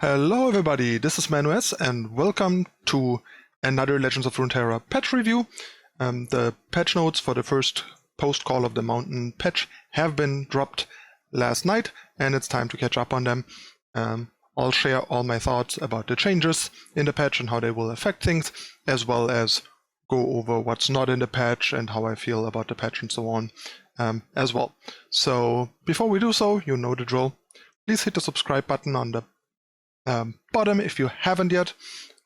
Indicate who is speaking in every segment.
Speaker 1: Hello everybody, this is ManuS and welcome to another Legends of Runeterra patch review. The patch notes for the first post-Call of the Mountain patch have been dropped last night and it's time to catch up on them. I'll share all my thoughts about the changes in the patch and how they will affect things, as well as go over what's not in the patch and how I feel about the patch and so on as well. So before we do so, you know the drill. Please hit the subscribe button on the bottom if you haven't yet.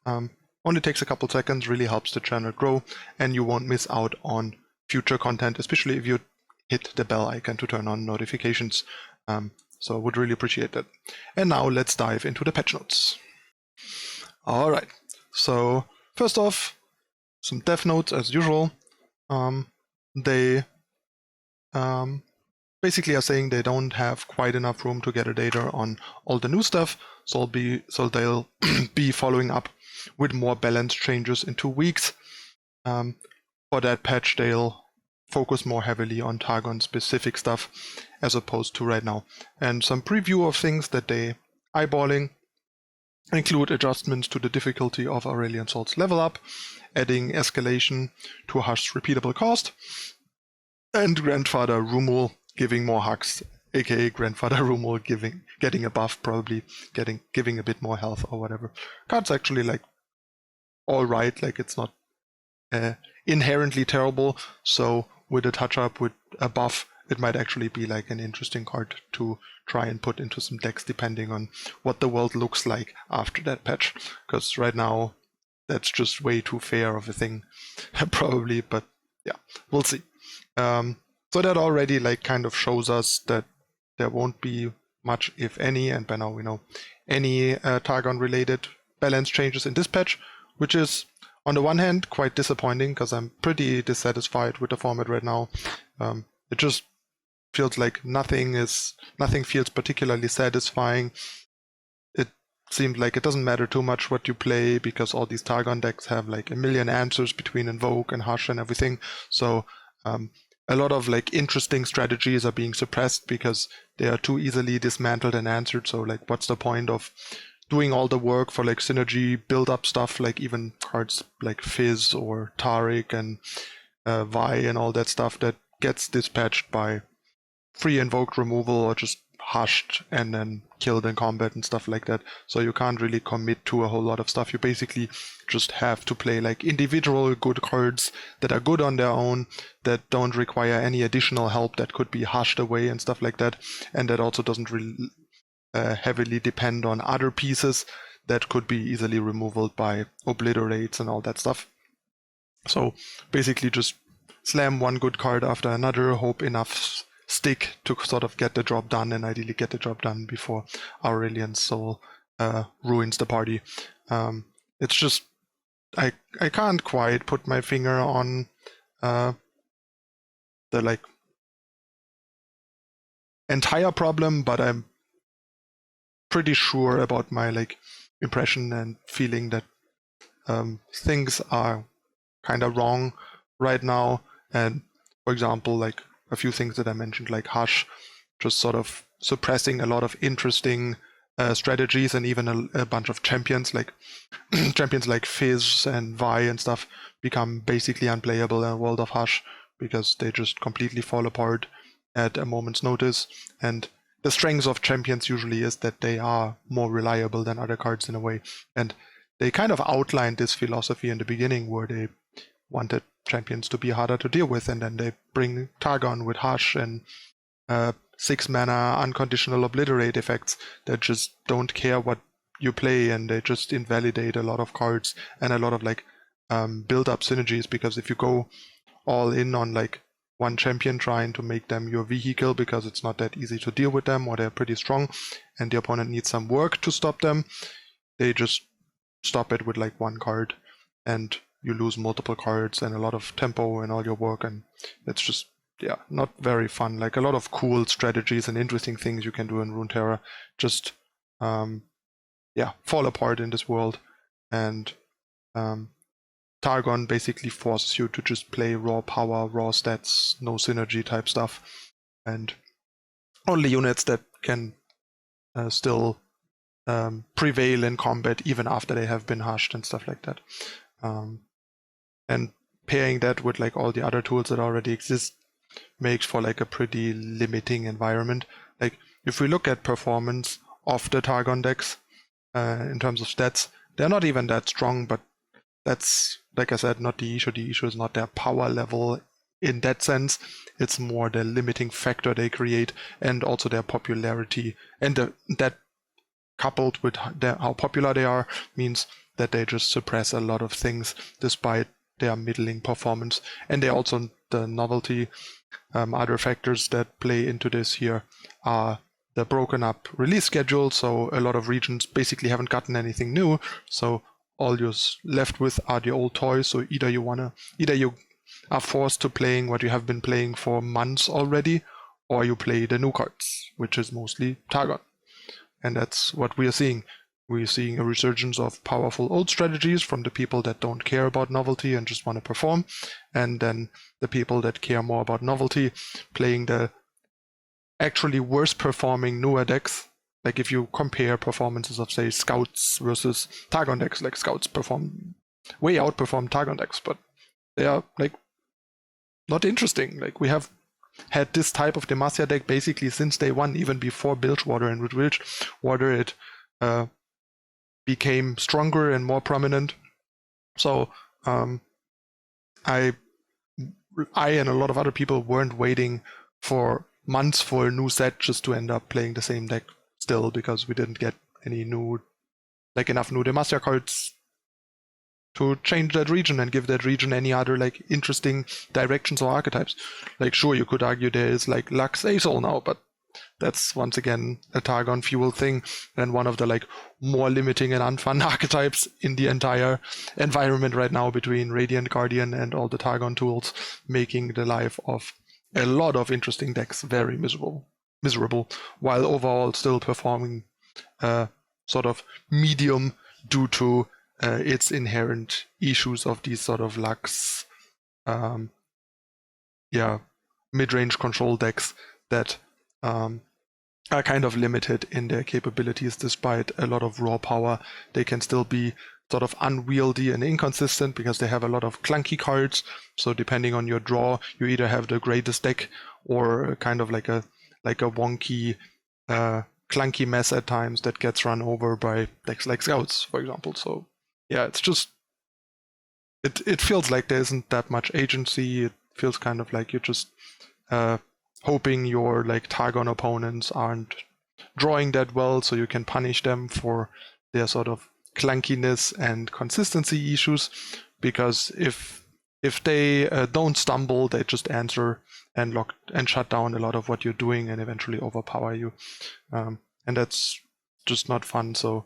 Speaker 1: Only takes a couple seconds, really helps the channel grow, and you won't miss out on future content, especially if you hit the bell icon to turn on notifications. So I would really appreciate that. And now let's dive into the patch notes. Alright, so first off, some dev notes as usual. They basically are saying they don't have quite enough room to gather data on all the new stuff, so they'll be following up with more balance changes in 2 weeks. For that patch, they'll focus more heavily on Targon specific stuff as opposed to right now. And some preview of things that they eyeballing include adjustments to the difficulty of Aurelion Soul's level up, adding escalation to Hush's repeatable cost, and Grandfather Rumul giving more hugs, aka Grandfather Rumul getting a buff, probably giving a bit more health or whatever. Card's actually like alright, like it's not inherently terrible, so with a touch up with a buff, it might actually be like an interesting card to try and put into some decks depending on what the world looks like after that patch, because right now that's just way too fair of a thing probably, but yeah, we'll see. So that already like kind of shows us that there won't be much, if any, and by now we know, any Targon related balance changes in this patch, which is on the one hand quite disappointing because I'm pretty dissatisfied with the format right now. It just feels like nothing feels particularly satisfying. It seems like it doesn't matter too much what you play because all these Targon decks have like a million answers between Invoke and Hush and everything. So a lot of like interesting strategies are being suppressed because they are too easily dismantled and answered. So like, what's the point of doing all the work for like synergy build up stuff, like even cards like Fizz or Taric and Vi and all that stuff that gets dispatched by free invoked removal or just hushed and then killed in combat and stuff like that. So you can't really commit to a whole lot of stuff. You basically just have to play like individual good cards that are good on their own, that don't require any additional help, that could be hushed away and stuff like that, and that also doesn't really heavily depend on other pieces that could be easily removed by obliterates and all that stuff. So basically just slam one good card after another, hope enough stick to sort of get the job done, and ideally get the job done before Aurelion Soul ruins the party. It's just I can't quite put my finger on the like entire problem, but I'm pretty sure about my like impression and feeling that things are kind of wrong right now. And for example, like a few things that I mentioned, like Hush, just sort of suppressing a lot of interesting strategies, and even a bunch of champions like champions like Fizz and Vi and stuff become basically unplayable in a world of Hush because they just completely fall apart at a moment's notice. And the strength of champions usually is that they are more reliable than other cards in a way. And they kind of outlined this philosophy in the beginning where they wanted champions to be harder to deal with, and then they bring Targon with Hush and 6 mana unconditional obliterate effects that just don't care what you play, and they just invalidate a lot of cards and a lot of like build up synergies, because if you go all in on like one champion trying to make them your vehicle because it's not that easy to deal with them, or they're pretty strong and the opponent needs some work to stop them, they just stop it with like one card and you lose multiple cards and a lot of tempo and all your work, and it's just, yeah, not very fun. Like a lot of cool strategies and interesting things you can do in Runeterra just yeah, fall apart in this world. And Targon basically forces you to just play raw power, raw stats, no synergy type stuff, and only units that can still prevail in combat even after they have been hushed and stuff like that. And pairing that with like all the other tools that already exist makes for like a pretty limiting environment. Like if we look at performance of the Targon decks in terms of stats, they're not even that strong, but that's, like I said, not the issue. The issue is not their power level in that sense. It's more the limiting factor they create and also their popularity. And that coupled with how popular they are means that they just suppress a lot of things despite their middling performance. And they also, the novelty, other factors that play into this here are the broken up release schedule. So a lot of regions basically haven't gotten anything new. So all you're left with are the old toys. So either you are forced to playing what you have been playing for months already, or you play the new cards, which is mostly Targon. And that's what we are seeing. We're seeing a resurgence of powerful old strategies from the people that don't care about novelty and just want to perform. And then the people that care more about novelty playing the actually worse performing newer decks. Like if you compare performances of, say, Scouts versus Targon decks, like Scouts way outperform Targon decks, but they are like not interesting. Like we have had this type of Demacia deck basically since day one, even before Bilgewater, and with Bilgewater it became stronger and more prominent. So I and a lot of other people weren't waiting for months for a new set just to end up playing the same deck still, because we didn't get any enough new Demacia cards to change that region and give that region any other like interesting directions or archetypes. Like sure, you could argue there is like Lux Azul now, but that's once again a Targon fuel thing and one of the like more limiting and unfun archetypes in the entire environment right now between Radiant Guardian and all the Targon tools, making the life of a lot of interesting decks very miserable, while overall still performing sort of medium due to its inherent issues of these sort of Lux mid-range control decks that are kind of limited in their capabilities. Despite a lot of raw power, they can still be sort of unwieldy and inconsistent because they have a lot of clunky cards. So depending on your draw, you either have the greatest deck or kind of like a wonky clunky mess at times that gets run over by decks like Scouts, for example. So yeah, it's just it feels like there isn't that much agency. It feels kind of like you're just hoping your like Targon opponents aren't drawing that well, so you can punish them for their sort of clunkiness and consistency issues. Because if they don't stumble, they just answer and lock and shut down a lot of what you're doing and eventually overpower you, and that's just not fun. So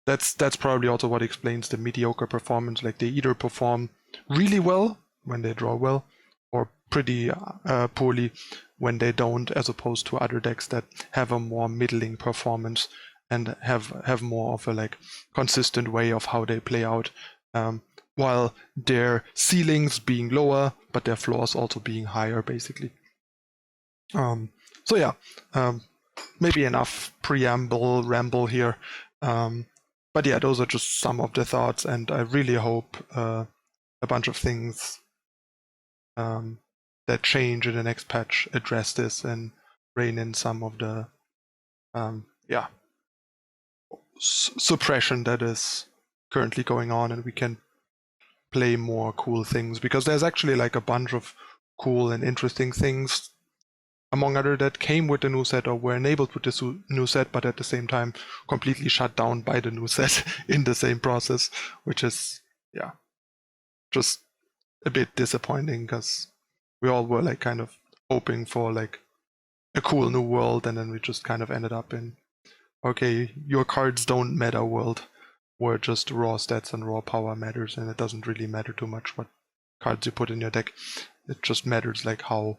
Speaker 1: that's probably also what explains the mediocre performance. Like they either perform really well when they draw well, or pretty poorly when they don't, as opposed to other decks that have a more middling performance and have more of a like consistent way of how they play out, while their ceilings being lower but their floors also being higher, basically. So yeah, maybe enough ramble here. But yeah, those are just some of the thoughts, and I really hope a bunch of things that change in the next patch address this and rein in some of the suppression that is currently going on, and we can play more cool things, because there's actually like a bunch of cool and interesting things among other that came with the new set or were enabled with the new set, but at the same time completely shut down by the new set in the same process, which is just a bit disappointing, because we all were like kind of hoping for like a cool new world, and then we just kind of ended up in, okay, your cards don't matter world, where just raw stats and raw power matters, and it doesn't really matter too much what cards you put in your deck. It just matters like how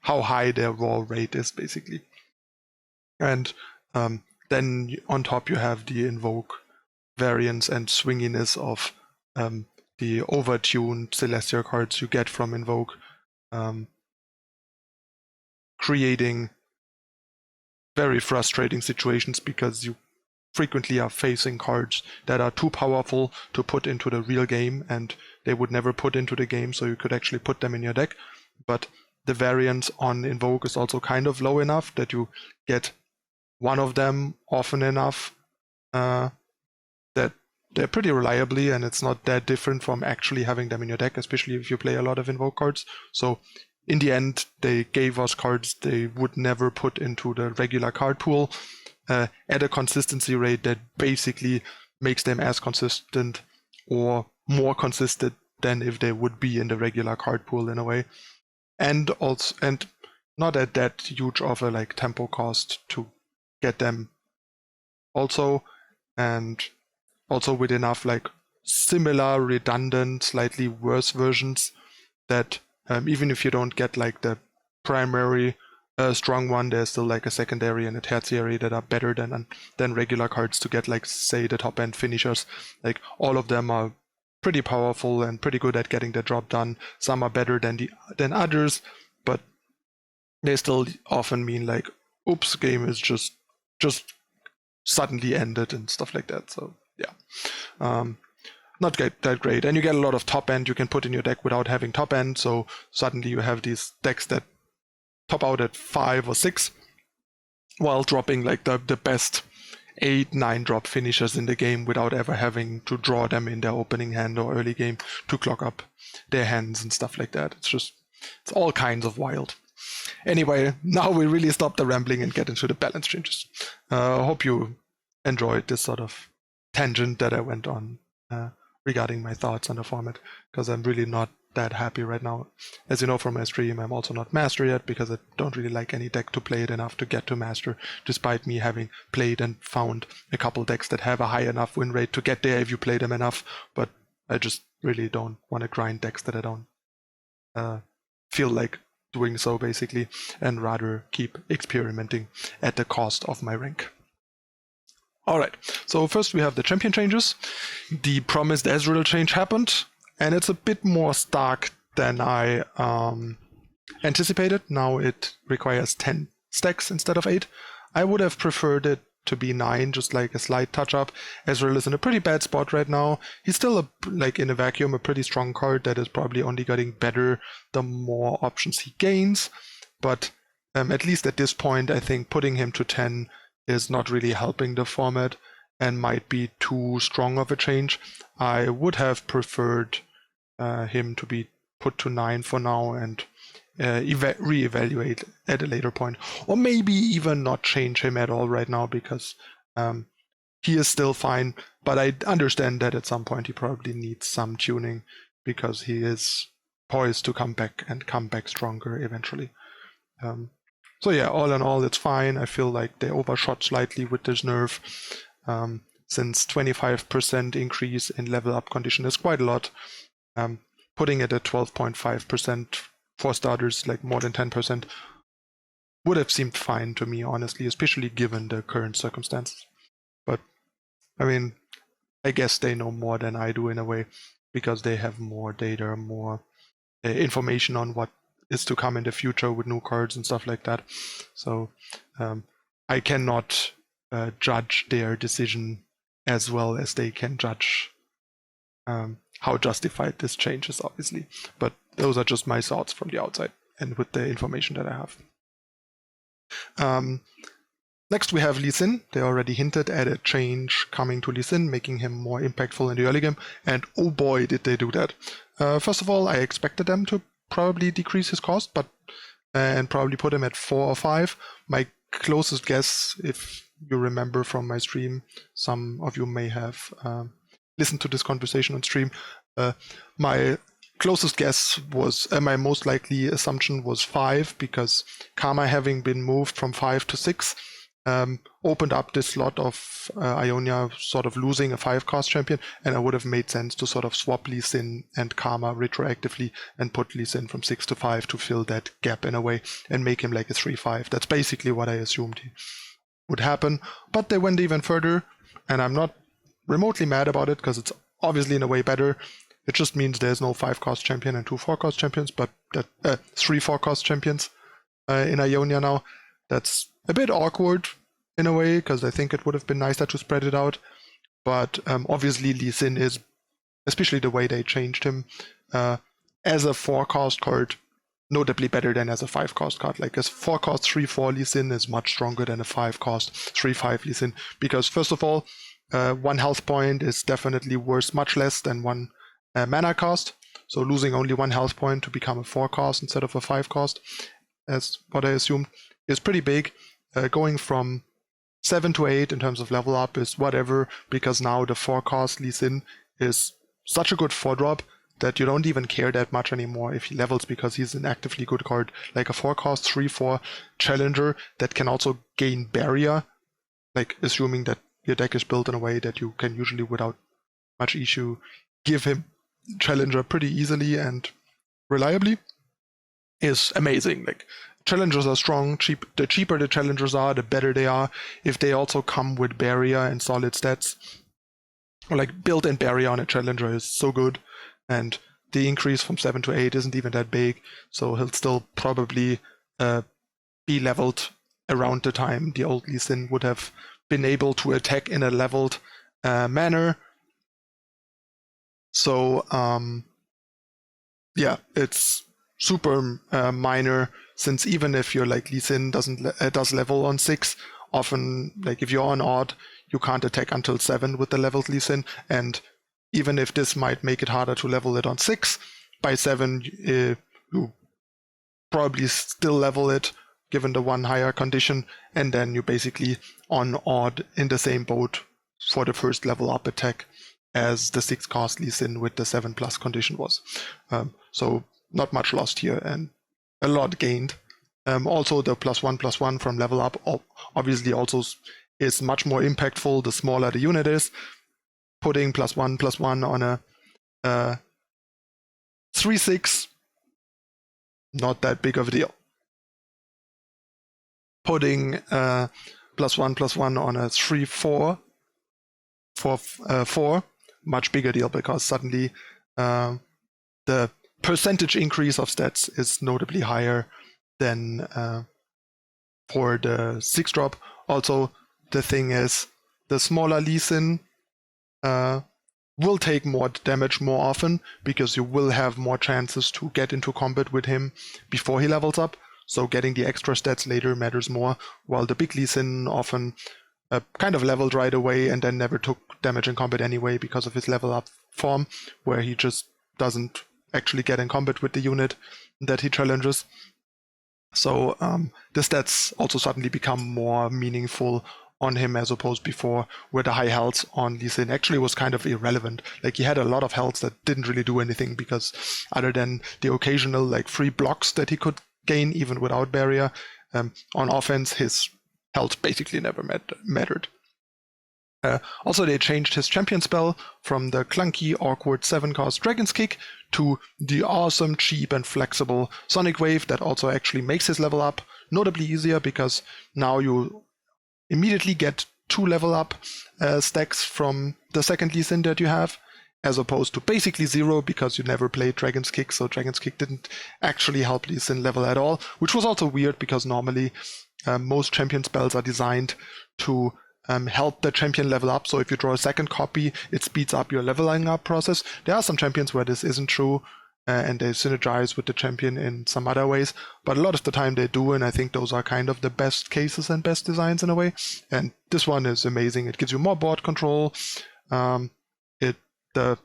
Speaker 1: high their raw rate is, basically. And then on top you have the invoke variance and swinginess of the overtuned Celestial cards you get from invoke, creating very frustrating situations because you frequently are facing cards that are too powerful to put into the real game, and they would never put into the game, so you could actually put them in your deck. But the variance on Invoke is also kind of low enough that you get one of them often enough that they're pretty reliably, and it's not that different from actually having them in your deck, especially if you play a lot of Invoke cards. So in the end, they gave us cards they would never put into the regular card pool at a consistency rate that basically makes them as consistent or more consistent than if they would be in the regular card pool in a way. And also, and not at that huge of a like tempo cost to get them also, and also with enough like similar, redundant, slightly worse versions that even if you don't get like the primary strong one, there's still like a secondary and a tertiary that are better than regular cards to get like, say, the top end finishers. Like all of them are pretty powerful and pretty good at getting the job done. Some are better than others, but they still often mean like, oops, game is just suddenly ended and stuff like that. So yeah, not that great. And you get a lot of top end you can put in your deck without having top end. So suddenly you have these decks that top out at 5 or 6 while dropping like the best 8-9 drop finishers in the game without ever having to draw them in their opening hand or early game to clock up their hands and stuff like that. It's all kinds of wild. Anyway, now we really stop the rambling and get into the balance changes. I hope you enjoyed this sort of tangent that I went on regarding my thoughts on the format, because I'm really not that happy right now. As you know from my stream, I'm also not master yet because I don't really like any deck to play it enough to get to master, despite me having played and found a couple decks that have a high enough win rate to get there if you play them enough, but I just really don't want to grind decks that I don't feel like doing so, basically, and rather keep experimenting at the cost of my rank. Alright, so first we have the champion changes. The promised Ezreal change happened, and it's a bit more stark than I anticipated. Now it requires 10 stacks instead of 8. I would have preferred it to be 9, just like a slight touch-up. Ezreal is in a pretty bad spot right now. He's still, like in a vacuum, a pretty strong card that is probably only getting better the more options he gains. But at least at this point, I think putting him to 10 is not really helping the format and might be too strong of a change. I would have preferred him to be put to 9 for now and reevaluate at a later point, or maybe even not change him at all right now, because he is still fine, but I understand that at some point he probably needs some tuning because he is poised to come back and come back stronger eventually. So yeah, all in all, it's fine. I feel like they overshot slightly with this nerf, since 25% increase in level up condition is quite a lot. Putting it at 12.5% for starters, like more than 10%, would have seemed fine to me, honestly, especially given the current circumstances. But, I mean, I guess they know more than I do in a way, because they have more data, more information on what is to come in the future with new cards and stuff like that. So I cannot judge their decision as well as they can judge how justified this change is, obviously. But those are just my thoughts from the outside and with the information that I have. Next we have Lee Sin. They already hinted at a change coming to Lee Sin, making him more impactful in the early game, and oh boy did they do that. First of all, I expected them to probably decrease his cost, but and probably put him at 4 or 5. My closest guess, if you remember from my stream, some of you may have listened to this conversation on stream, my closest guess was, my most likely assumption was 5, because Karma, having been moved from 5 to 6, opened up this slot of Ionia sort of losing a 5-cost champion, and it would have made sense to sort of swap Lee Sin and Karma retroactively and put Lee Sin from 6 to 5 to fill that gap in a way and make him like a 3-5. That's basically what I assumed would happen, but they went even further, and I'm not remotely mad about it, because it's obviously in a way better. It just means there's no 5-cost champion and 2 4-cost champions, but 3 4-cost champions in Ionia now. That's a bit awkward in a way, because I think it would have been nicer to spread it out. But obviously Lee Sin is, especially the way they changed him, as a 4-cost card, notably better than as a 5-cost card. Like a 4-cost 3/4 Lee Sin is much stronger than a 5-cost 3/5 Lee Sin, because first of all, 1 health point is definitely worth much less than 1 mana cost. So losing only 1 health point to become a 4-cost instead of a 5-cost, as what I assumed, is pretty big. Going from 7 to 8 in terms of level up is whatever, because now the 4-cost Lee Sin is such a good 4-drop that you don't even care that much anymore if he levels, because he's an actively good card. Like a 4-cost 3/4 challenger that can also gain barrier, like assuming that your deck is built in a way that you can usually without much issue give him challenger pretty easily and reliably, is amazing. Like, challengers are strong. The cheaper the challengers are, the better they are. If they also come with barrier and solid stats, or like built-in barrier on a challenger is so good, and the increase from 7 to 8 isn't even that big, so he'll still probably be leveled around the time the old Lee Sin would have been able to attack in a leveled manner. So yeah, it's super minor, since even if your like Lee Sin does level on 6, often like if you're on odd, you can't attack until 7 with the leveled Lee Sin, and even if this might make it harder to level it on 6, by 7 you probably still level it given the 1 higher condition, and then you're basically on odd in the same boat for the first level up attack as the 6-cost Lee Sin with the 7+ condition was. So not much lost here and a lot gained. Also the +1/+1 from level up obviously also is much more impactful the smaller the unit is. Putting +1/+1 on a 3/6, not that big of a deal. Putting +1/+1 on a 3/4 for 4, much bigger deal, because suddenly the percentage increase of stats is notably higher than for the 6-drop. Also, the thing is, the smaller Lee Sin will take more damage more often, because you will have more chances to get into combat with him before he levels up. So getting the extra stats later matters more, while the big Lee Sin often kind of leveled right away and then never took damage in combat anyway because of his level up form, where he just doesn't actually get in combat with the unit that he challenges. So the stats also suddenly become more meaningful on him, as opposed before, where the high health on Lee Sin actually was kind of irrelevant. Like, he had a lot of health that didn't really do anything, because other than the occasional like free blocks that he could gain even without barrier, on offense his health basically never mattered. Also, they changed his champion spell from the clunky, awkward 7-cost Dragon's Kick to the awesome, cheap, and flexible Sonic Wave that also actually makes his level up notably easier, because now you immediately get 2 level up stacks from the second Lee Sin that you have, as opposed to basically 0, because you never played Dragon's Kick, so Dragon's Kick didn't actually help Lee Sin level at all, which was also weird, because normally most champion spells are designed to help the champion level up. So if you draw a second copy, it speeds up your leveling up process. There are some champions where this isn't true, and they synergize with the champion in some other ways, but a lot of the time they do, and I think those are kind of the best cases and best designs in a way. And this one is amazing. It gives you more board control. The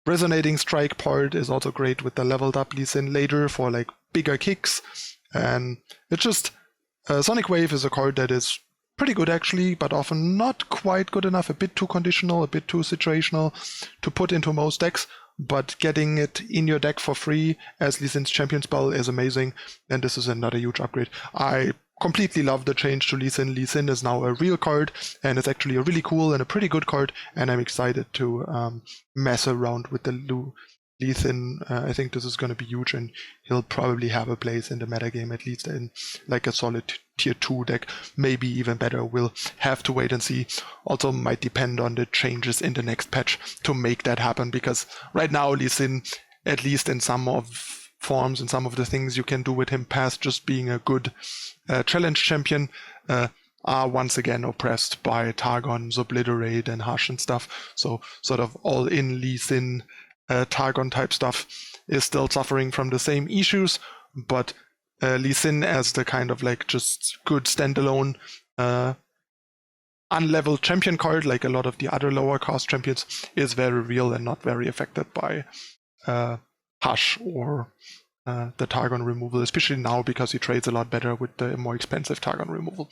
Speaker 1: resonating strike part is also great with the leveled up Lee Sin later for like bigger kicks, and it's just Sonic Wave is a card that is pretty good actually, but often not quite good enough, a bit too conditional, a bit too situational to put into most decks. But getting it in your deck for free as Lee Sin's champion spell is amazing, and this is another huge upgrade. I completely love the change to Lee Sin. Lee Sin is now a real card, and it's actually a really cool and a pretty good card, and I'm excited to mess around with the Lee Sin. I think this is going to be huge, and he'll probably have a place in the metagame, at least in like a solid tier 2 deck, maybe even better. We'll have to wait and see. Also might depend on the changes in the next patch to make that happen, because right now Lee Sin, at least in some of forms and some of the things you can do with him past just being a good challenge champion are once again oppressed by Targon's Obliterate and Hush and stuff. So sort of all in Lee Sin Targon type stuff is still suffering from the same issues, but Lee Sin as the kind of like just good standalone unleveled champion card, like a lot of the other lower cost champions, is very real and not very affected by Hush or the Targon removal, especially now because he trades a lot better with the more expensive Targon removal.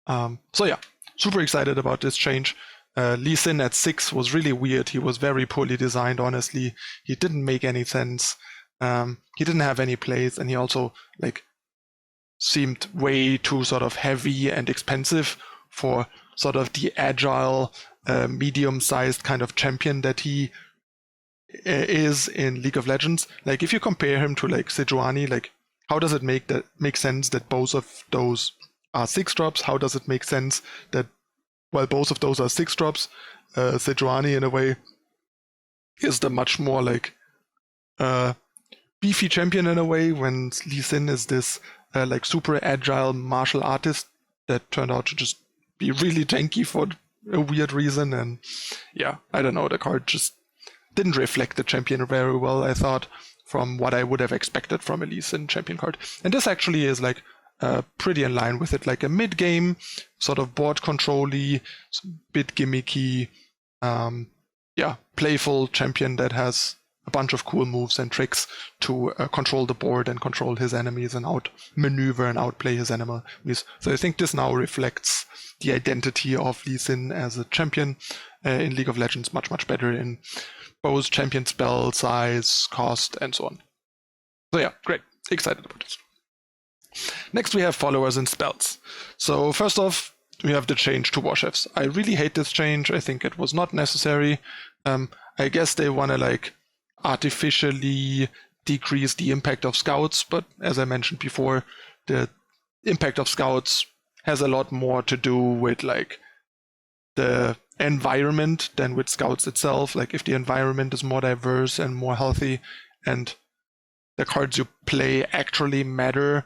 Speaker 1: So yeah, super excited about this change. Lee Sin at 6 was really weird. He was very poorly designed, honestly. He didn't make any sense. He didn't have any plays, and he also like seemed way too sort of heavy and expensive for sort of the agile, medium-sized kind of champion that he is in League of Legends. Like if you compare him to like Sejuani, like how does it make sense that both of those are 6-drops? How does it make sense that while both of those are 6-drops, Sejuani in a way is the much more like beefy champion in a way, when Lee Sin is this like super agile martial artist that turned out to just be really tanky for a weird reason. And yeah, I don't know, the card just didn't reflect the champion very well, I thought, from what I would have expected from a Lee Sin champion card. And this actually is like pretty in line with it, like a mid-game sort of board control-y, bit gimmicky, playful champion that has a bunch of cool moves and tricks to control the board and control his enemies and outmaneuver and outplay his enemies. So I think this now reflects the identity of Lee Sin as a champion in League of Legends much, much better in both champion spell, size, cost, and so on. So yeah, great. Excited about this. Next we have followers and spells. So first off, we have the change to war chefs. I really hate this change. I think it was not necessary. I guess they want to like artificially decrease the impact of scouts, but as I mentioned before, the impact of scouts has a lot more to do with like the environment than with scouts itself. Like if the environment is more diverse and more healthy and the cards you play actually matter,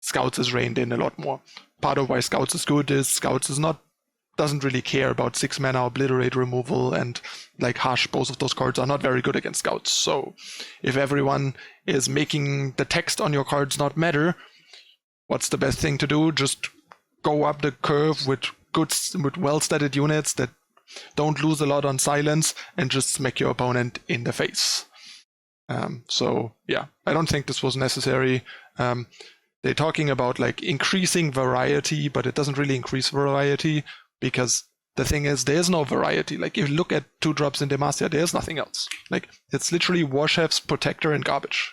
Speaker 1: scouts is reined in a lot more. Part of why scouts is good is scouts doesn't really care about 6-mana obliterate removal and like Hush. Both of those cards are not very good against scouts. So if everyone is making the text on your cards not matter, what's the best thing to do? Just go up the curve with well-studded units that don't lose a lot on silence and just smack your opponent in the face. So yeah, I don't think this was necessary. They're talking about like increasing variety, but it doesn't really increase variety because the thing is there's no variety. Like if you look at 2-drops in Demacia, there's nothing else. Like it's literally war chefs, protector, and garbage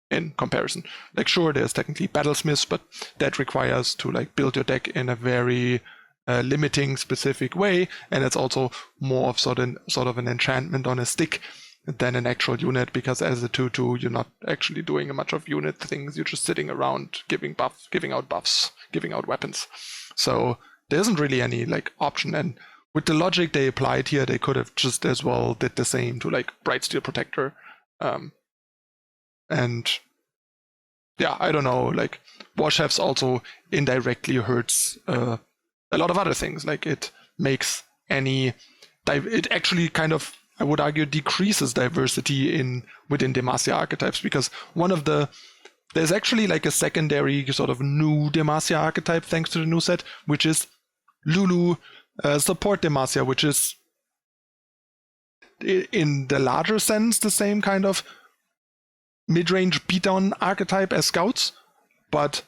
Speaker 1: in comparison. Like sure, there's technically battlesmiths, but that requires to like build your deck in a very limiting specific way, and it's also more of sort of an enchantment on a stick than an actual unit, because as a 2/2 you're not actually doing much of unit things. You're just sitting around giving out buffs, giving out weapons. So there isn't really any like option, and with the logic they applied here, they could have just as well did the same to like Brightsteel Protector. And yeah, I don't know, like war chefs also indirectly hurts a lot of other things. Like it makes it actually kind of, I would argue, decreases diversity within Demacia archetypes, because there's actually like a secondary sort of new Demacia archetype thanks to the new set, which is Lulu support Demacia, which is in the larger sense the same kind of mid-range beatdown archetype as scouts, but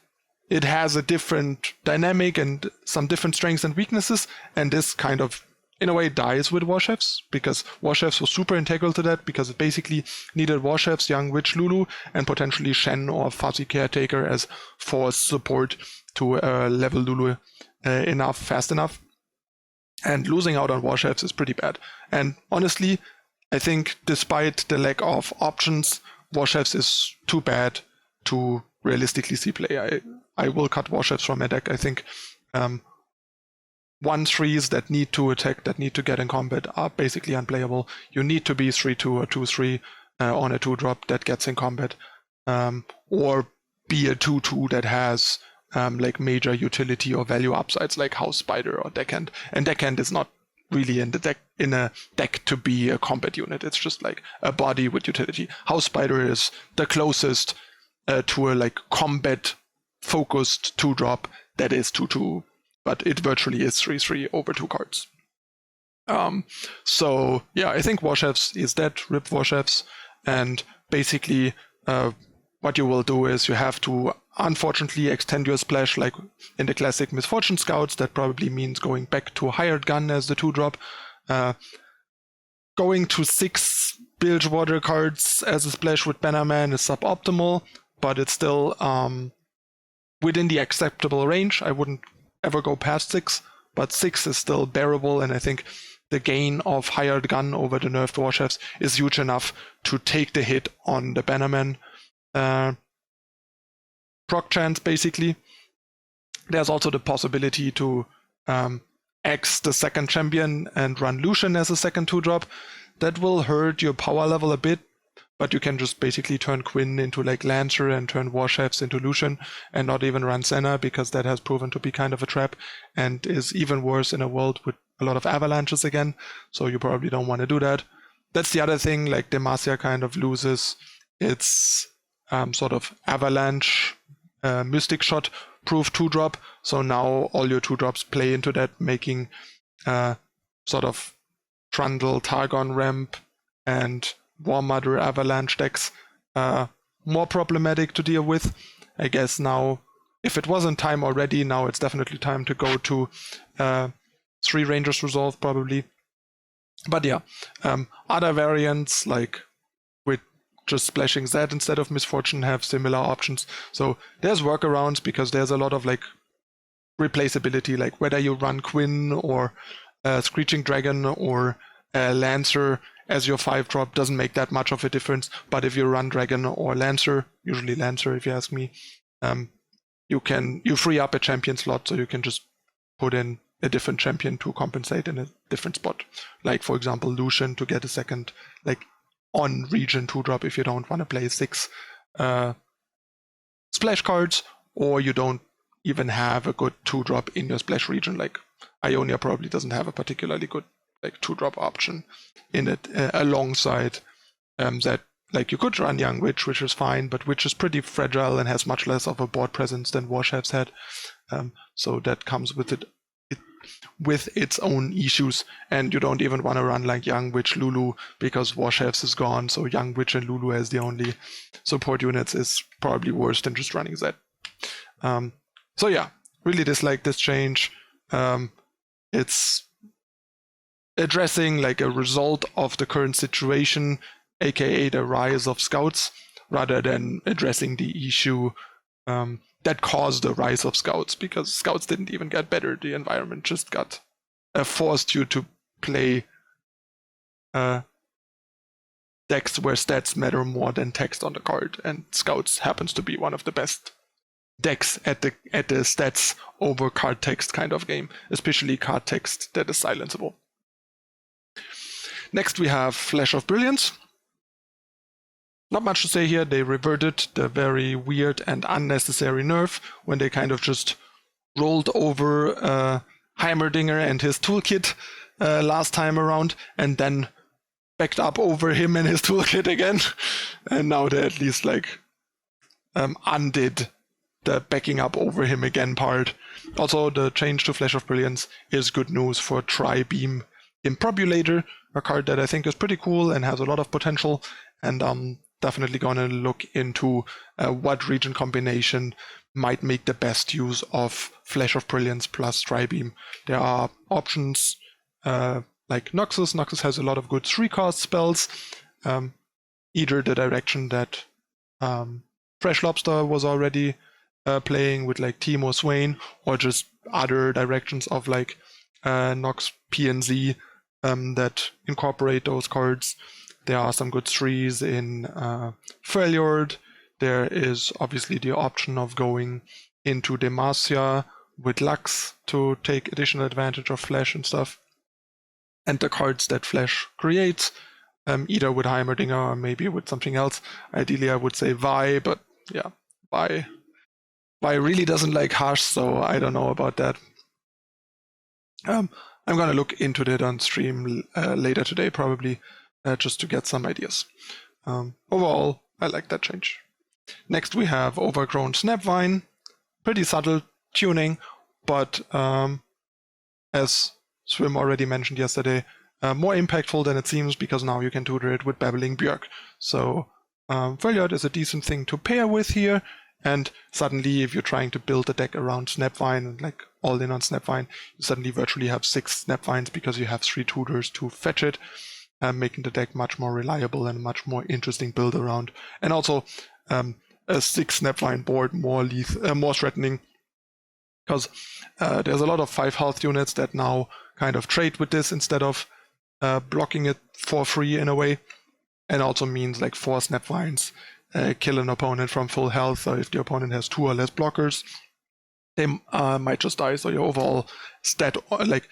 Speaker 1: it has a different dynamic and some different strengths and weaknesses, and this kind of in a way dies with war chefs, because war chefs was super integral to that, because it basically needed war chefs, Young Witch, Lulu, and potentially Shen or Fuzzy Caretaker as force support to level Lulu fast enough. And losing out on war chefs is pretty bad. And honestly, I think despite the lack of options, war chefs is too bad to realistically see play. I will cut war chefs from my deck. I think 1/3s that need to attack, that need to get in combat, are basically unplayable. You need to be 3/2 or 2/3 on a 2-drop that gets in combat, or be a 2/2 that has like major utility or value upsides like House Spider or Deckhand. And Deckhand is not really in a deck to be a combat unit. It's just like a body with utility. House Spider is the closest to a like combat focused 2-drop that is 2/2, but it virtually is 3/3 over 2 cards. So yeah, I think Warchefs is dead. Rip Warchefs. And basically what you will do is you have to unfortunately extend your splash like in the classic Misfortune Scouts. That probably means going back to Hired Gun as the 2-drop. Going to 6 Bilgewater cards as a splash with Bannerman is suboptimal, but it's still within the acceptable range. I wouldn't ever go past 6, but 6 is still bearable, and I think the gain of Hired Gun over the nerfed Warchefs is huge enough to take the hit on the Bannerman proc chance, basically. There's also the possibility to X the second champion and run Lucian as a second 2-drop. That will hurt your power level a bit, but you can just basically turn Quinn into like Lancer and turn Warchefs into Lucian and not even run Senna, because that has proven to be kind of a trap and is even worse in a world with a lot of avalanches again, so you probably don't want to do that. That's the other thing, like Demacia kind of loses its sort of avalanche Mystic Shot proof 2-drop, so now all your 2-drops play into that, making sort of Trundle, Targon Ramp, and War Mother Avalanche decks more problematic to deal with. I guess now, if it wasn't time already, now it's definitely time to go to 3 Rangers Resolve probably. But yeah, other variants like with just splashing Z instead of Misfortune have similar options. So there's workarounds, because there's a lot of like replaceability, like whether you run Quinn or Screeching Dragon or Lancer as your 5-drop doesn't make that much of a difference. But if you run Dragon or Lancer, usually Lancer if you ask me, you free up a champion slot, so you can just put in a different champion to compensate in a different spot. Like for example Lucian to get a second like on region 2-drop if you don't want to play 6 splash cards, or you don't even have a good 2-drop in your splash region. Like Ionia probably doesn't have a particularly good like 2-drop option in it alongside that. Like you could run Young Witch, which is fine, but Witch is pretty fragile and has much less of a board presence than Warchefs had, so that comes with it with its own issues. And you don't even want to run like Young Witch Lulu, because Warchefs is gone, so Young Witch and Lulu as the only support units is probably worse than just running Z. So yeah, really dislike this change. It's addressing like a result of the current situation, aka the rise of Scouts, rather than addressing the issue that caused the rise of Scouts, because Scouts didn't even get better. The environment just got forced you to play decks where stats matter more than text on the card, and Scouts happens to be one of the best decks at the stats over card text kind of game, especially card text that is silenceable. Next we have Flash of Brilliance. Not much to say here. They reverted the very weird and unnecessary nerf when they kind of just rolled over Heimerdinger and his toolkit last time around, and then backed up over him and his toolkit again. And now they at least like undid the backing up over him again part. Also, the change to Flash of Brilliance is good news for Tri-Beam Improbulator, a card that I think is pretty cool and has a lot of potential, and definitely gonna look into what region combination might make the best use of Flash of Brilliance plus Tri-Beam. There are options like Noxus. Noxus has a lot of good 3-cost spells, either the direction that Fresh Lobster was already playing with like Teemo Swain, or just other directions of like Nox PNZ that incorporate those cards. There are some good 3s in Freljord. There is obviously the option of going into Demacia with Lux to take additional advantage of Flash and stuff. And the cards that Flash creates, either with Heimerdinger or maybe with something else. Ideally, I would say Vi, but yeah, Vi really doesn't like Harsh, so I don't know about that. I'm going to look into that on stream later today, probably, just to get some ideas. Overall, I like that change. Next, we have Overgrown Snapvine. Pretty subtle tuning, but as Swim already mentioned yesterday, more impactful than it seems, because now you can tutor it with Babbling Björk. So Freljord is a decent thing to pair with here, and suddenly if you're trying to build a deck around Snapvine, like all in on Snapvine, you suddenly virtually have 6 Snapvines because you have 3 tutors to fetch it, making the deck much more reliable and much more interesting build around. And also a 6 Snapvine board more threatening, because there's a lot of 5 health units that now kind of trade with this instead of blocking it for free in a way, and also means like 4 Snapvines kill an opponent from full health. So if the opponent has 2 or less blockers, they might just die. So your overall stat, like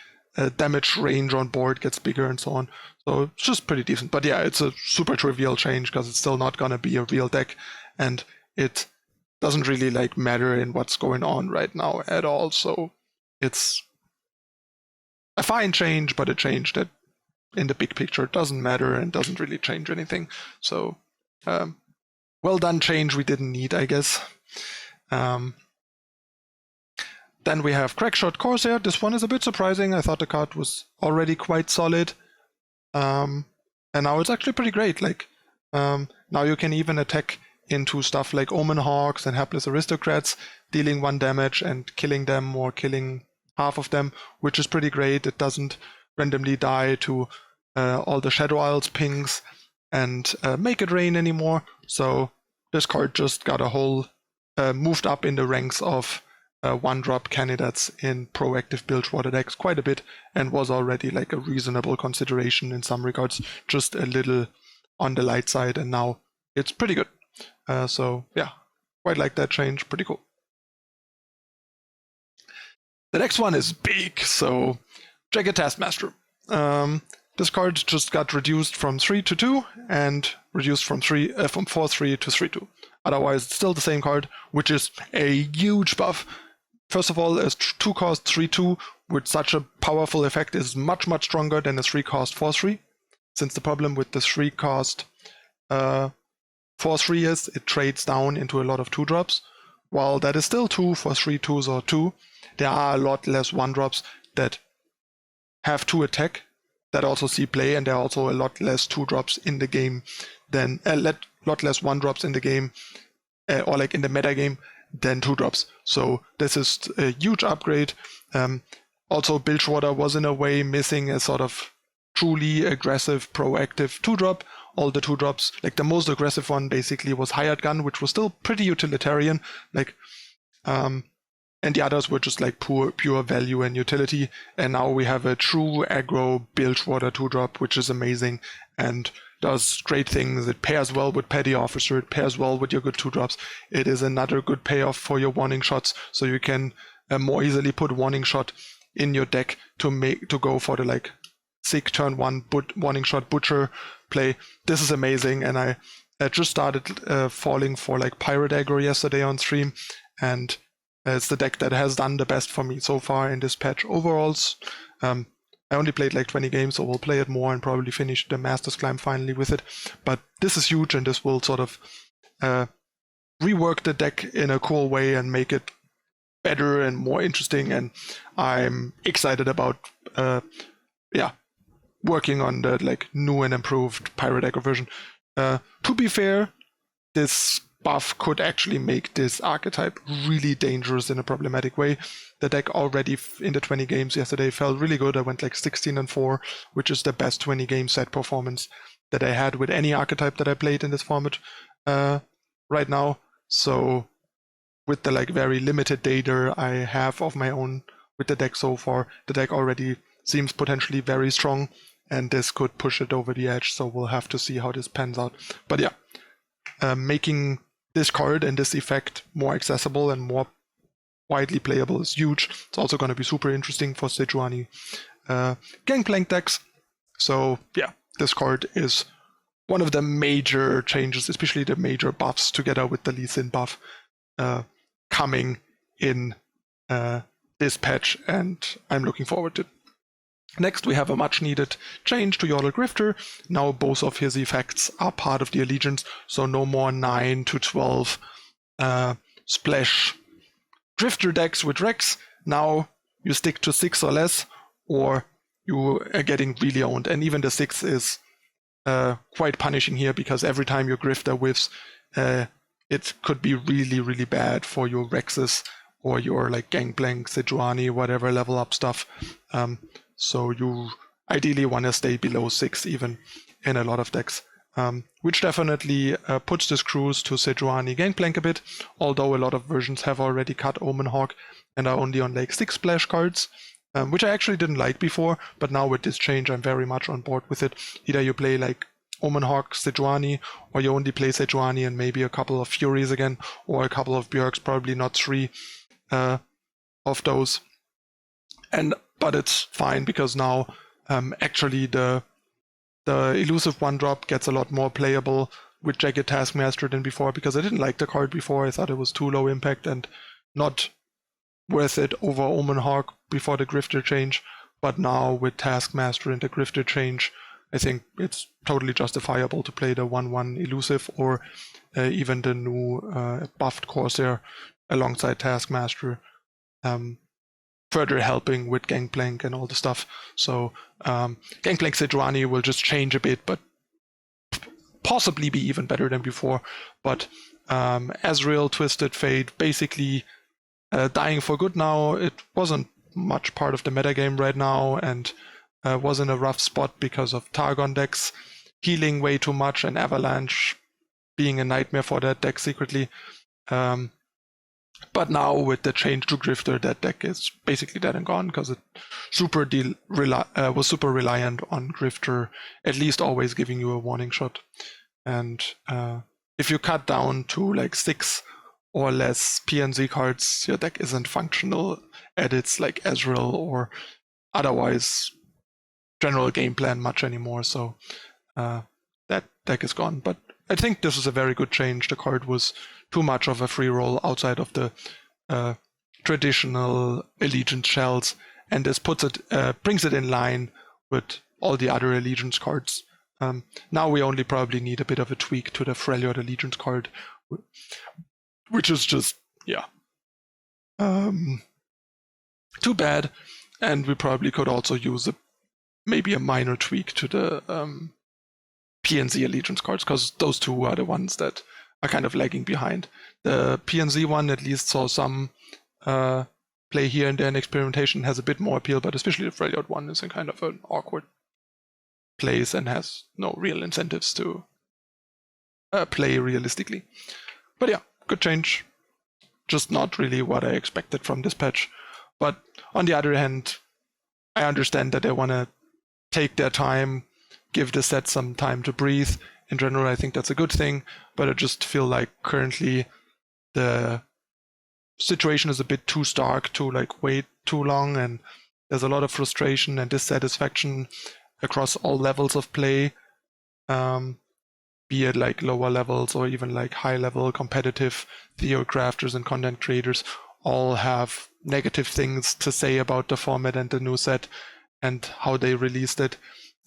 Speaker 1: damage range on board, gets bigger and so on. So it's just pretty decent. But yeah, it's a super trivial change because it's still not gonna be a real deck, and it doesn't really like matter in what's going on right now at all. So it's a fine change, but a change that in the big picture doesn't matter and doesn't really change anything. So well done change we didn't need, I guess. Then we have Crackshot Corsair. This one is a bit surprising. I thought the card was already quite solid. And now it's actually pretty great. Like now you can even attack into stuff like Omen Hawks and Hapless Aristocrats, dealing 1 damage and killing them or killing half of them, which is pretty great. It doesn't randomly die to all the Shadow Isles pings and make it rain anymore. So this card just got a whole moved up in the ranks of 1-drop candidates in proactive Bilgewater decks quite a bit, and was already like a reasonable consideration in some regards, just a little on the light side, and now it's pretty good. So yeah, quite like that change, pretty cool. The next one is big, so Jagged Taskmaster. This card just got reduced from 3 to 2 and reduced from 4/3 to 3/2. Otherwise, it's still the same card, which is a huge buff. First of all, a 2-cost 3/2 with such a powerful effect is much, much stronger than a 3-cost 4/3. Since the problem with the 3-cost 4/3 is it trades down into a lot of 2-drops. While that is still 2 for 3/2s or 2, there are a lot less 1-drops that have 2 attack that also see play, and there are also a lot less 2-drops in the game than a lot less 1-drops in the game, or like in the meta game, than 2-drops. So this is a huge upgrade. Also, Bilgewater was in a way missing a sort of truly aggressive, proactive 2-drop. All the 2-drops, like the most aggressive one basically was Hired Gun, which was still pretty utilitarian, like and the others were just like pure value and utility. And now we have a true aggro Bilgewater 2-drop, which is amazing and does great things. It pairs well with Petty Officer, it pairs well with your good 2-drops. It is another good payoff for your warning shots, so you can more easily put warning shot in your deck to go for the like sick turn 1 warning shot butcher play. This is amazing, and I just started falling for like Pirate Aggro yesterday on stream, and it's the deck that has done the best for me so far in this patch overalls. I only played like 20 games, so we'll play it more and probably finish the Master's Climb finally with it. But this is huge, and this will sort of rework the deck in a cool way and make it better and more interesting. And I'm excited about working on the like new and improved Pirate Aggro version. To be fair, this buff could actually make this archetype really dangerous in a problematic way. The deck already in the 20 games yesterday felt really good. I went like 16-4, which is the best 20 game set performance that I had with any archetype that I played in this format right now. So with the like very limited data I have of my own with the deck so far, the deck already seems potentially very strong, and this could push it over the edge. So we'll have to see how this pans out. But yeah, making this card and this effect more accessible and more widely playable is huge. It's also going to be super interesting for Sejuani Gangplank decks. So yeah, this card is one of the major changes, especially the major buffs together with the Lee Sin buff coming in this patch, and I'm looking forward to it. Next, we have a much needed change to Yodel Grifter. Now both of his effects are part of the Allegiance, so no more 9 to 12 splash Grifter decks with Rex. Now you stick to 6 or less, or you are getting really owned. And even the 6 is quite punishing here, because every time your Grifter whiffs, it could be really, really bad for your Rexes or your like Gangplank, Sejuani, whatever level up stuff. So you ideally want to stay below 6 even in a lot of decks, which definitely puts the screws to Sejuani Gangplank a bit, although a lot of versions have already cut Omen Hawk and are only on like 6 splash cards, which I actually didn't like before, but now with this change I'm very much on board with it. Either you play like Omen Hawk, Sejuani, or you only play Sejuani and maybe a couple of Furies again, or a couple of Bjergs, probably not 3 of those. But it's fine, because now actually the elusive 1-drop gets a lot more playable with Jagged Taskmaster than before, because I didn't like the card before. I thought it was too low impact and not worth it over Omen Hawk before the Grifter change. But now with Taskmaster and the Grifter change, I think it's totally justifiable to play the 1/1 elusive, or even the new buffed Corsair alongside Taskmaster, further helping with Gangplank and all the stuff. So Gangplank Sejuani will just change a bit, but possibly be even better than before. But Ezreal Twisted Fate basically dying for good now. It wasn't much part of the metagame right now, and was in a rough spot because of Targon decks healing way too much, and Avalanche being a nightmare for that deck secretly. But now with the change to Grifter, that deck is basically dead and gone, because it was super reliant on Grifter, at least always giving you a warning shot. And if you cut down to like 6 or less PNZ cards, your deck isn't functional at its like Ezreal or otherwise general game plan much anymore. So that deck is gone. But I think this is a very good change. The card was too much of a free roll outside of the traditional Allegiance shells, and this puts it brings it in line with all the other Allegiance cards. Now we only probably need a bit of a tweak to the Freljord Allegiance card, which is just too bad. And we probably could also use maybe a minor tweak to the PNZ Allegiance cards, because those two are the ones that are kind of lagging behind. The PNZ one at least saw some play here and there, and experimentation has a bit more appeal, but especially the Freljord one is in kind of an awkward place and has no real incentives to play realistically. But yeah, good change. Just not really what I expected from this patch. But on the other hand, I understand that they want to take their time, give the set some time to breathe. In general, I think that's a good thing, but I just feel like currently the situation is a bit too stark to like wait too long, and there's a lot of frustration and dissatisfaction across all levels of play, be it like lower levels or even like high level competitive. Theo crafters and content creators all have negative things to say about the format and the new set and how they released it,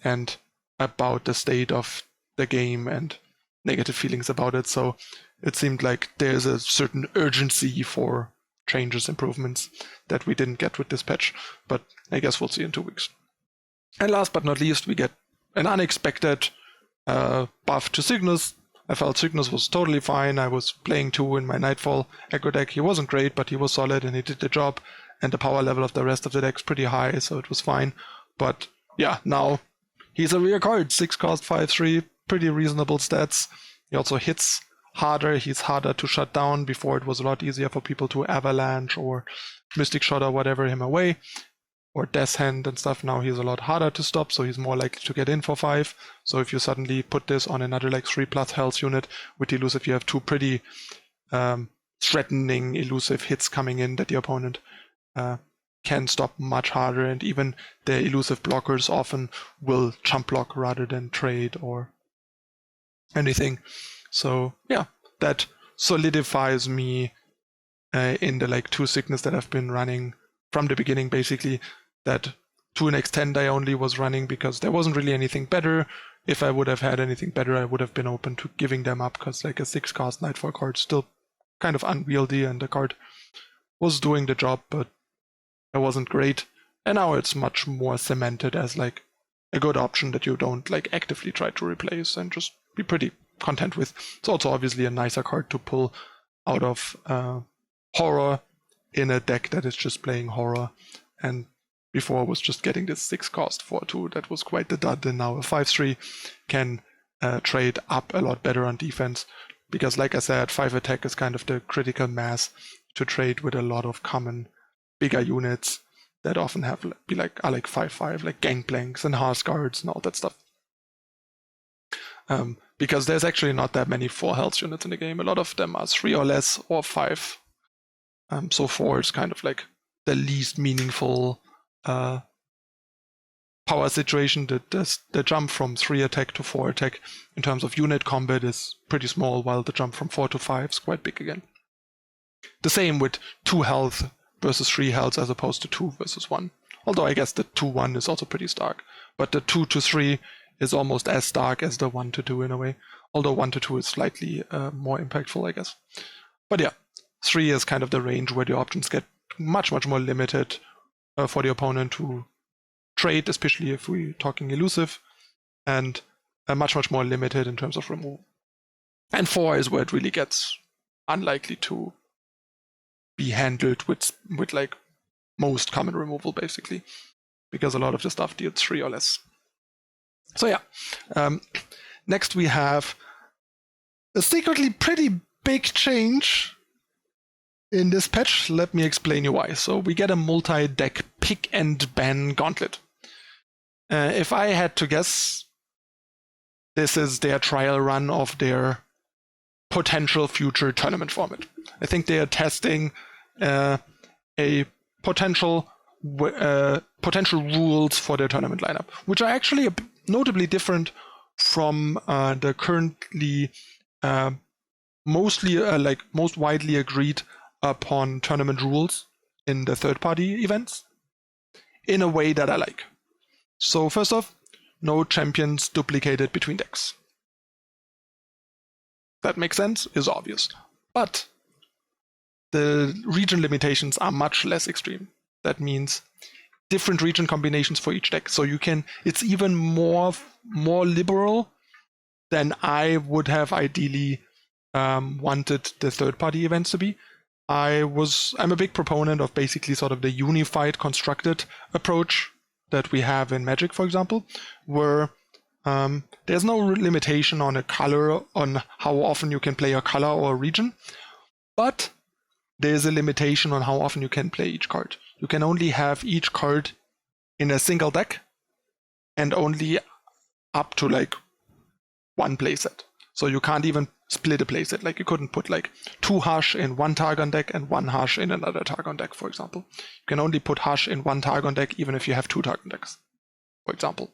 Speaker 1: and about the state of the game, and negative feelings about it. So it seemed like there's a certain urgency for changes, improvements that we didn't get with this patch, but I guess we'll see in 2 weeks. And last but not least, we get an unexpected buff to Cygnus. I felt Cygnus was totally fine. I was playing 2 in my Nightfall aggro deck. He wasn't great, but he was solid and he did the job, and the power level of the rest of the deck's pretty high, so it was fine. But yeah, now he's a rare card. 6 cost, 5/3, pretty reasonable stats. He also hits harder. He's harder to shut down. Before it was a lot easier for people to Avalanche or Mystic Shot or whatever him away, or Death Hand and stuff. Now he's a lot harder to stop, so he's more likely to get in for 5. So if you suddenly put this on another like 3+ health unit with elusive, you have 2 pretty threatening elusive hits coming in that the opponent can stop much harder, and even the elusive blockers often will jump block rather than trade or anything. So yeah, that solidifies me in the like 2 sickness that I've been running from the beginning, basically. That to an extent I only was running because there wasn't really anything better. If I would have had anything better, I would have been open to giving them up, because like a 6-cost Nightfall card still kind of unwieldy, and the card was doing the job, but it wasn't great. And now it's much more cemented as like a good option that you don't like actively try to replace and just be pretty content with. It's also obviously a nicer card to pull out of horror in a deck that is just playing horror, and before was just getting this 6-cost 4/2 that was quite the dud, and now a 5/3 can trade up a lot better on defense, because like I said, 5 attack is kind of the critical mass to trade with a lot of common bigger units that often have are like 5/5, like Gangplanks and Hearthguards and all that stuff. Because there's actually not that many 4 health units in the game. A lot of them are 3 or less, or 5. So 4 is kind of like the least meaningful power situation. The jump from 3 attack to 4 attack in terms of unit combat is pretty small, while the jump from 4 to 5 is quite big again. The same with 2 health versus 3 health as opposed to 2 versus 1. Although I guess the 2/1 is also pretty stark. But the 2 to 3 is almost as stark as the 1 to 2 in a way. Although 1 to 2 is slightly more impactful, I guess. But yeah, 3 is kind of the range where the options get much more limited for the opponent to trade, especially if we're talking elusive, and much more limited in terms of removal. And 4 is where it really gets unlikely to be handled with like most common removal, basically, because a lot of the stuff deals 3 or less. So yeah, next we have a secretly pretty big change in this patch. Let me explain you why. So we get a multi-deck pick and ban Gauntlet. If I had to guess, this is their trial run of their potential future tournament format. I think they are testing a potential rules for their tournament lineup, which are actually notably different from the currently most widely agreed upon tournament rules in the third-party events, in a way that I like. So first off, no champions duplicated between decks. That makes sense, is obvious. But the region limitations are much less extreme. That means different region combinations for each deck. So you can, it's even more liberal than I would have ideally wanted the third-party events to be. I'm a big proponent of basically sort of the unified constructed approach that we have in Magic, for example, where there's no limitation on a color, on how often you can play a color or a region, but there's a limitation on how often you can play each card. You can only have each card in a single deck, and only up to like 1 playset. So you can't even split a playset. Like you couldn't put like 2 Hush in one Targon deck and 1 Hush in another Targon deck, for example. You can only put Hush in 1 Targon deck, even if you have 2 Targon decks, for example.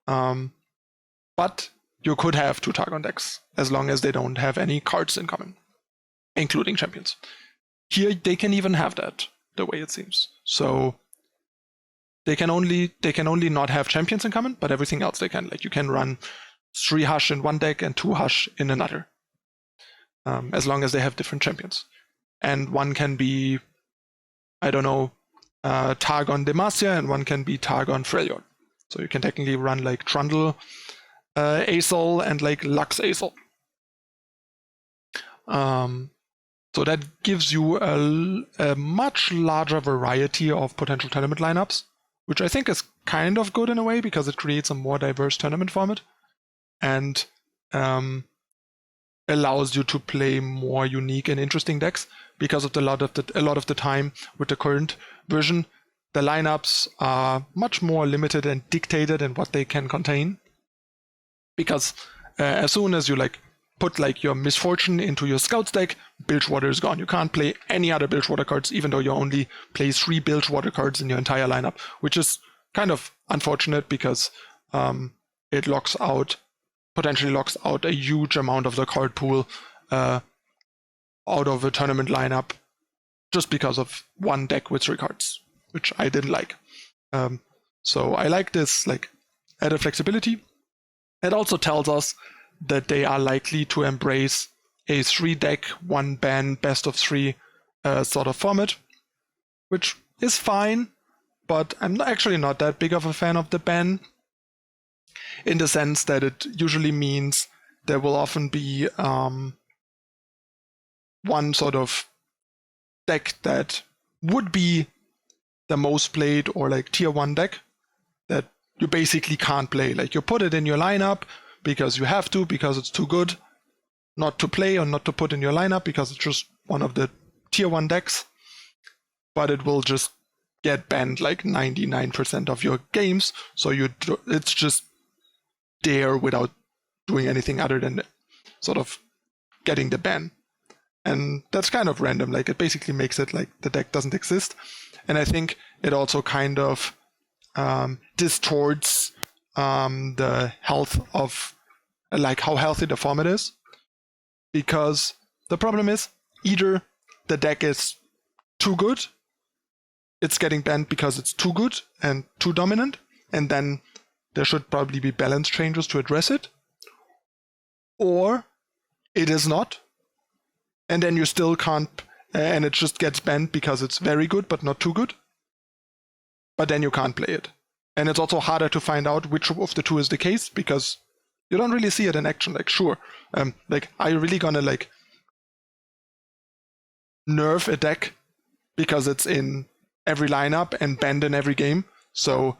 Speaker 1: But you could have 2 Targon decks as long as they don't have any cards in common, including champions. Here they can even have that, the way it seems. So they can only not have champions in common, but everything else they can. Like you can run 3 Hush in one deck and 2 Hush in another, as long as they have different champions. And one can be, I don't know, Targon Demacia, and one can be Targon Freljord. So you can technically run like Trundle Aesol and like Lux Aesol. So that gives you a much larger variety of potential tournament lineups, which I think is kind of good in a way, because it creates a more diverse tournament format and allows you to play more unique and interesting decks, because of a lot of the time with the current version, the lineups are much more limited and dictated in what they can contain. Because as soon as you like put like your Misfortune into your Scouts deck, Bilgewater is gone. You can't play any other Bilgewater cards, even though you only play 3 Bilgewater cards in your entire lineup, which is kind of unfortunate because it potentially locks out a huge amount of the card pool out of a tournament lineup just because of one deck with 3 cards, which I didn't like. So I like this like added flexibility. It also tells us that they are likely to embrace a 3-deck, 1-ban, best of 3 sort of format, which is fine, but I'm actually not that big of a fan of the ban, in the sense that it usually means there will often be one sort of deck that would be the most played or like tier 1 deck that you basically can't play. Like you put it in your lineup because you have to, because it's too good not to play or not to put in your lineup because it's just one of the tier 1 decks, but it will just get banned like 99% of your games, so it's just there without doing anything other than sort of getting the ban. And that's kind of random. Like it basically makes it like the deck doesn't exist. And I think it also kind of distorts the health of like how healthy the format is, because the problem is either the deck is too good, it's getting banned because it's too good and too dominant, and then there should probably be balance changes to address it, or it is not, and then you still can't, and it just gets banned because it's very good but not too good, but then you can't play it. And it's also harder to find out which of the two is the case because you don't really see it in action. Like sure, like are you really gonna like nerf a deck because it's in every lineup and banned in every game? So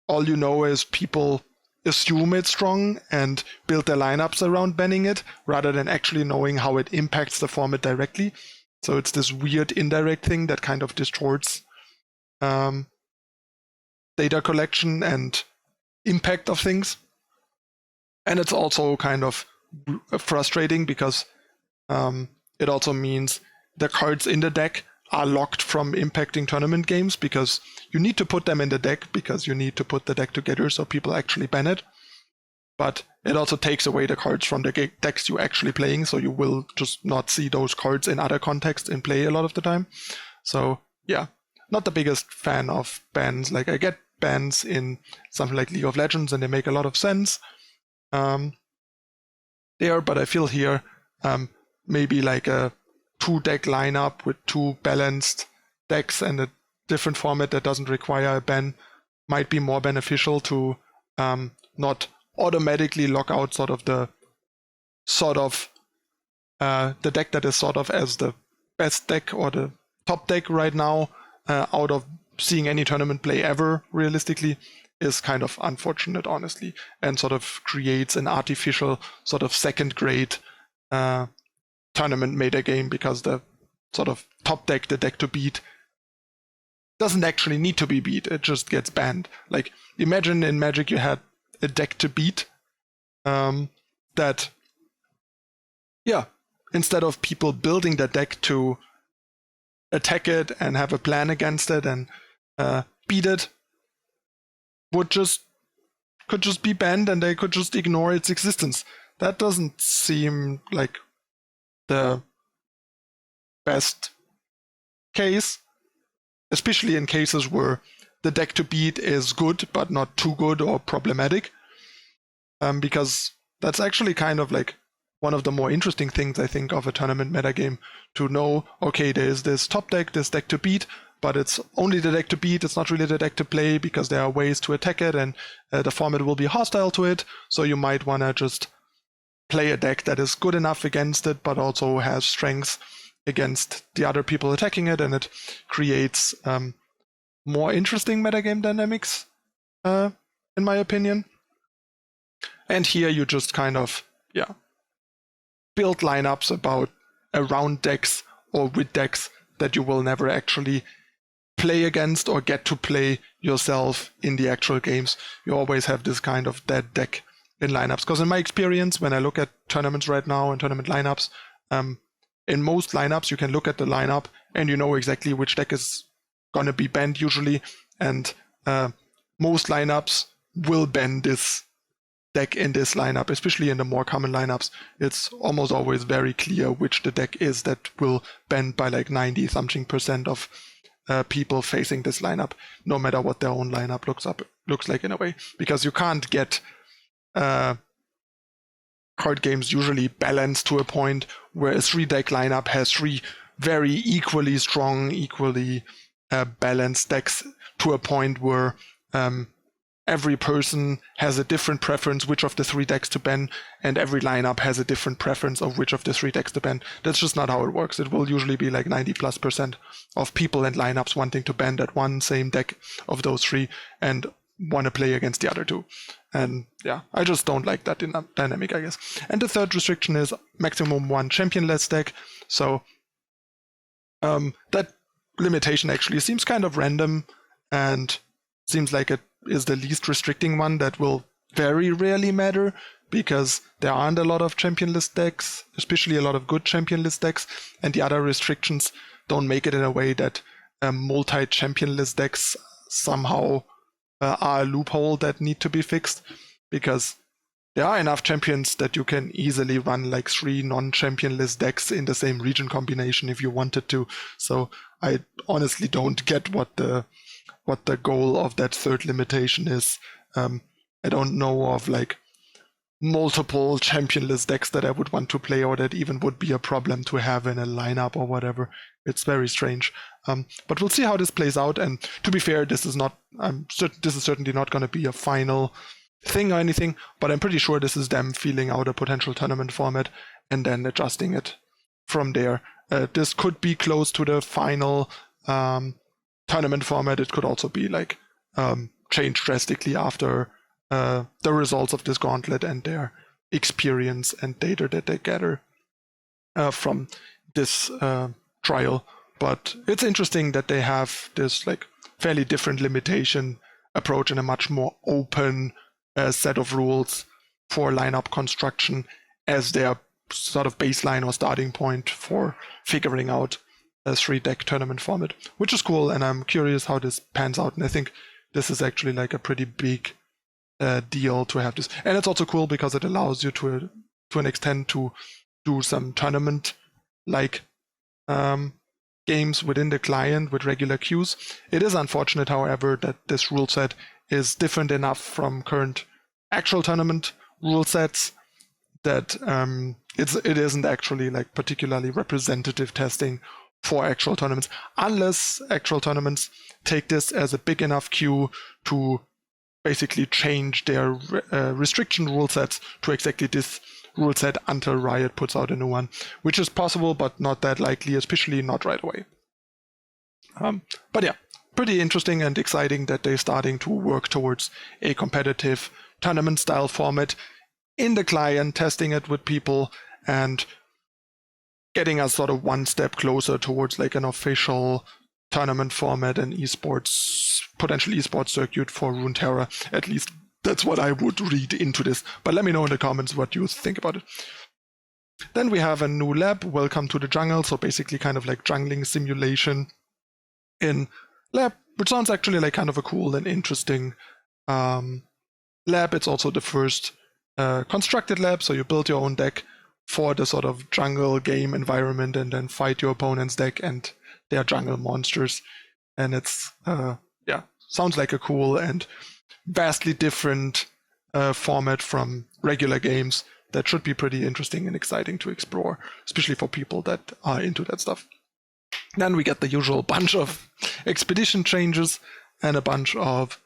Speaker 1: all you know is people assume it's strong and build their lineups around banning it rather than actually knowing how it impacts the format directly. So it's this weird indirect thing that kind of distorts data collection and impact of things. And it's also kind of frustrating because it also means the cards in the deck are locked from impacting tournament games because you need to put them in the deck because you need to put the deck together so people actually ban it. But it also takes away the cards from the decks you're actually playing, so you will just not see those cards in other contexts in play a lot of the time. So yeah, not the biggest fan of bans. Like I get bans in something like League of Legends and they make a lot of sense there, but I feel here maybe like a 2-deck lineup with 2 balanced decks and a different format that doesn't require a ban might be more beneficial to not automatically lock out the deck that is sort of as the best deck or the top deck right now out of seeing any tournament play ever realistically is kind of unfortunate, honestly, and sort of creates an artificial sort of second grade tournament meta game because the sort of top deck, the deck to beat, doesn't actually need to be beat, it just gets banned. Like imagine in Magic you had a deck to beat that, yeah, instead of people building the deck to attack it and have a plan against it and beat it, could just be banned and they could just ignore its existence. That doesn't seem like the best case, especially in cases where the deck to beat is good but not too good or problematic, because that's actually kind of like one of the more interesting things I think of a tournament metagame, to know, okay, there's this top deck, this deck to beat, but it's only the deck to beat, it's not really the deck to play because there are ways to attack it and the format will be hostile to it, so you might want to just play a deck that is good enough against it but also has strengths against the other people attacking it, and it creates more interesting metagame dynamics, in my opinion. And here you just kind of, yeah, build lineups around decks or with decks that you will never actually play against or get to play yourself in the actual games. You always have this kind of dead deck in lineups. Because in my experience, when I look at tournaments right now and tournament lineups, in most lineups you can look at the lineup and you know exactly which deck is gonna be banned usually, and most lineups will ban this deck in this lineup, especially in the more common lineups. It's almost always very clear which the deck is that will ban by like 90-something% of people facing this lineup, no matter what their own lineup looks like in a way, because you can't get card games usually balanced to a point where a 3-deck lineup has 3 very equally strong, equally balanced decks to a point where every person has a different preference which of the 3 decks to ban, and every lineup has a different preference of which of the 3 decks to ban. That's just not how it works. It will usually be like 90+% of people and lineups wanting to ban that one same deck of those 3 and want to play against the other 2. And yeah, I just don't like that dynamic, I guess. And the third restriction is maximum 1 championless deck. So that limitation actually seems kind of random and seems like it is the least restricting one that will very rarely matter, because there aren't a lot of championless decks, especially a lot of good championless decks, and the other restrictions don't make it in a way that multi-championless decks somehow are a loophole that need to be fixed, because there are enough champions that you can easily run like 3 non-championless decks in the same region combination if you wanted to. So I honestly don't get what the goal of that third limitation is. I don't know of like multiple championless decks that I would want to play, or that even would be a problem to have in a lineup or whatever. It's very strange. But we'll see how this plays out. And to be fair, this is certainly not going to be a final thing or anything, but I'm pretty sure this is them feeling out a potential tournament format and then adjusting it from there. This could be close to the final tournament format. It could also be like changed drastically after the results of this gauntlet and their experience and data that they gather from this trial. But it's interesting that they have this like fairly different limitation approach and a much more open set of rules for lineup construction as their sort of baseline or starting point for figuring out a 3-deck tournament format, which is cool, and I'm curious how this pans out. And I think this is actually like a pretty big deal to have this. And it's also cool because it allows you to an extent to do some tournament-like games within the client with regular queues. It is unfortunate, however, that this rule set is different enough from current actual tournament rule sets that it isn't actually like particularly representative testing for actual tournaments, unless actual tournaments take this as a big enough queue to basically change their restriction rule sets to exactly this rule set until Riot puts out a new one, which is possible but not that likely, especially not right away. But yeah, pretty interesting and exciting that they're starting to work towards a competitive tournament style format in the client, testing it with people and getting us sort of one step closer towards like an official tournament format and potential esports circuit for Runeterra. At least that's what I would read into this. But let me know in the comments what you think about it. Then we have a new lab, Welcome to the Jungle. So basically kind of like jungling simulation in lab, which sounds actually like kind of a cool and interesting lab. It's also the first constructed lab, so you build your own deck for the sort of jungle game environment and then fight your opponent's deck and their jungle monsters. And it's, sounds like a cool and vastly different format from regular games that should be pretty interesting and exciting to explore, especially for people that are into that stuff. Then we get the usual bunch of expedition changes and a bunch of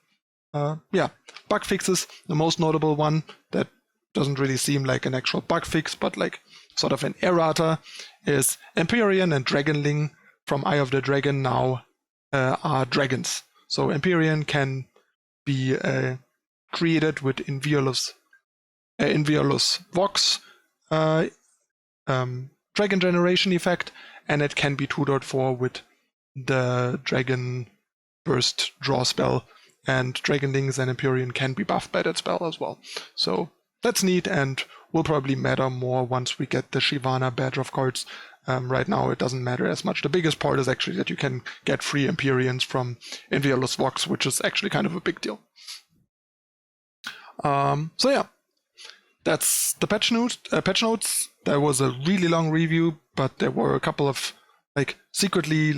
Speaker 1: bug fixes. The most notable one that doesn't really seem like an actual bug fix, but like sort of an errata, is Empyrean and Dragonling from Eye of the Dragon now are dragons. So Empyrean can be created with Inviolus Vox Dragon Generation effect, and it can be 2.4 with the Dragon Burst draw spell, and Dragonlings and Empyrean can be buffed by that spell as well. So that's neat and will probably matter more once we get the Shivana badge of cards. Right now it doesn't matter as much. The biggest part is actually that you can get free Empyreans from Inviolus Vox, which is actually kind of a big deal. So yeah, that's the patch notes. There was a really long review, but there were a couple of secretly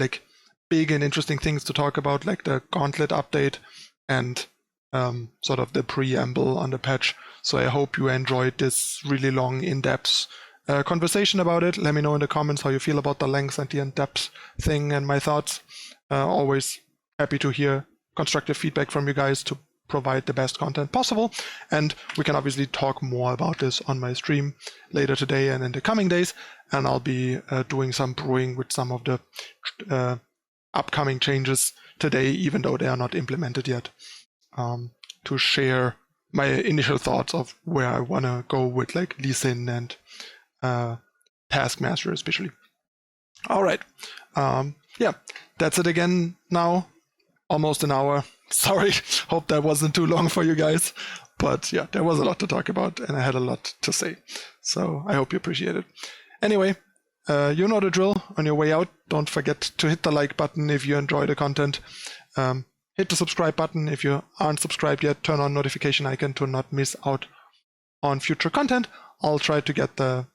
Speaker 1: big and interesting things to talk about, like the Gauntlet update and sort of the preamble on the patch. So I hope you enjoyed this really long, in-depth conversation about it. Let me know in the comments how you feel about the length and the in-depth thing and my thoughts. Always happy to hear constructive feedback from you guys to provide the best content possible. And we can obviously talk more about this on my stream later today and in the coming days. And I'll be doing some brewing with some of the upcoming changes today, even though they are not implemented yet, to share my initial thoughts of where I want to go with Lee Sin and Taskmaster especially. All right. Yeah, that's it again now. Almost an hour. Sorry, hope that wasn't too long for you guys. But yeah, there was a lot to talk about and I had a lot to say. So I hope you appreciate it. Anyway, you know the drill. On your way out, don't forget to hit the like button if you enjoy the content. Hit the subscribe button if you aren't subscribed yet. Turn on notification icon to not miss out on future content. I'll try to get the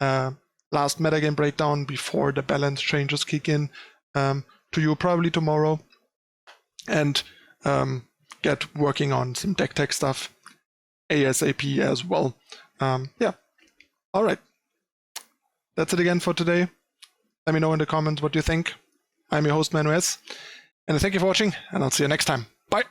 Speaker 1: last metagame breakdown before the balance changes kick in to you probably tomorrow. And get working on some deck tech stuff ASAP as well. Yeah. All right. That's it again for today. Let me know in the comments what you think. I'm your host, ManuS, and thank you for watching, and I'll see you next time. Bye.